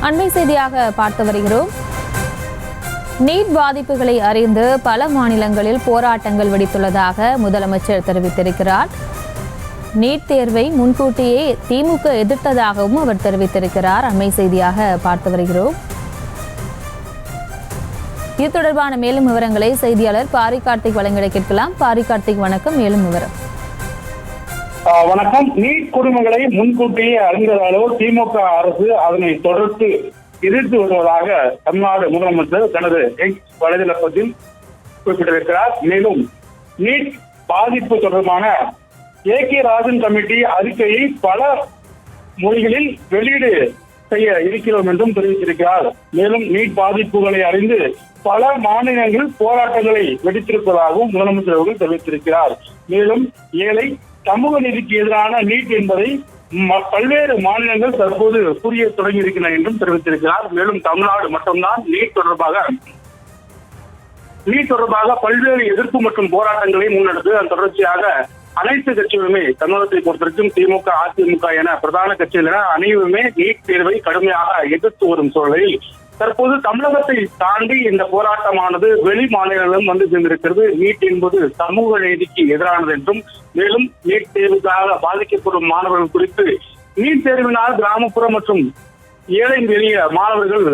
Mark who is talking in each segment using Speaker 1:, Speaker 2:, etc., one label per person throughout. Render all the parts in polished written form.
Speaker 1: அண்மை செய்தியாக பார்த்து வருகிறோம். நீட் பாதிப்புகளை அறிந்து பல மாநிலங்களில் போராட்டங்கள் வெடித்துள்ளதாக முதலமைச்சர் தெரிவித்திருக்கிறார். நீட் தேர்வை முன்கூட்டியே திமுக எதிர்த்ததாகவும் அவர் தெரிவித்திருக்கிறார். அண்மை செய்தியாக பார்த்து வருகிறோம். இது தொடர்பான மேலும் விவரங்களை செய்தியாளர் பாரி கார்த்திக் வழங்கிட கேட்கலாம். பாரி கார்த்திக், வணக்கம். மேலும் விவரம்.
Speaker 2: வணக்கம். நீட் குடிமக்களை முன்கூட்டியே அறிந்ததாலோ திமுக அரசு அதனை தொடர்ந்து எதிர்த்து வருவதாக தமிழ்நாடு முதலமைச்சர் தனது எக்ஸ் வலைதளத்தில் குறிப்பிட்டிருக்கிறார். மேலும் நீட் பாதிப்பு தொடர்பான ஏகே ராஜன் கமிட்டி அறிக்கையை பல மொழிகளில் வெளியீடு செய்ய இருக்கிறோம் என்றும் தெரிவித்திருக்கிறார். மேலும் நீட் பாதிப்புகளை அறிந்து பல மாநிலங்கள் போராட்டங்களை வெடித்திருப்பதாகவும் முதலமைச்சர் அவர்கள் தெரிவித்திருக்கிறார். மேலும் ஏழை சமூக நீதிக்கு எதிரான நீட் என்பதை பல்வேறு மாநிலங்கள் தற்போது புரிய தொடங்கி இருக்கின்றன என்றும் தெரிவித்திருக்கிறார். மேலும் தமிழ்நாடு மட்டும்தான் நீட் தொடர்பாக பல்வேறு எதிர்ப்பு மற்றும் போராட்டங்களை முன்னெடுத்து அதன் தொடர்ச்சியாக அனைத்து கட்சிகளுமே தமிழகத்தை பொறுத்தவரைக்கும் திமுக, அதிமுக என பிரதான கட்சிகள் என அனைவருமே நீட் தேர்வை கடுமையாக எதிர்த்து வரும் சூழலில் தற்போது தமிழகத்தை தாண்டி இந்த போராட்டமானது வெளி மாநிலங்களும் வந்து சேர்ந்திருக்கிறது. நீட் என்பது சமூக நீதிக்கு எதிரானது என்றும், மேலும் நீட் தேர்வுக்காக பாதிக்கப்படும் மாணவர்கள் குறித்து நீட் தேர்வினால் கிராமப்புற மற்றும் ஏழை எளிய மாணவர்கள்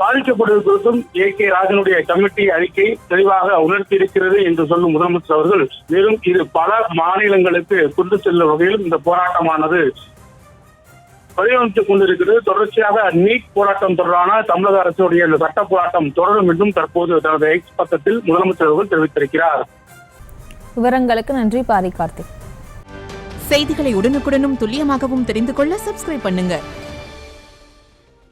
Speaker 2: பாதிக்கப்படுவது குறித்தும் ஏகே ராஜனுடைய கமிட்டி அறிக்கை தெளிவாக உணர்த்தி இருக்கிறது என்று சொல்லும் முதலமைச்சர் அவர்கள், மேலும் இது பல மாநிலங்களுக்கு கொண்டு செல்லும் வகையில் இந்த போராட்டமானது வடிவமைத்துக் கொண்டிருக்கிறது. தொடர்ச்சியாக நீட் போராட்டம் தொடர்பான தமிழக அரசுடைய இந்த சட்ட போராட்டம் தொடரும் என்றும் தற்போது தனது எக்ஸ் பக்கத்தில் முதலமைச்சர் அவர்கள் தெரிவித்திருக்கிறார்.
Speaker 1: விவரங்களுக்கு நன்றி பாரி கார்த்திக்.
Speaker 3: செய்திகளை உடனுக்குடனும் துல்லியமாகவும் தெரிந்து கொள்ள சப்ஸ்கிரைப் பண்ணுங்க.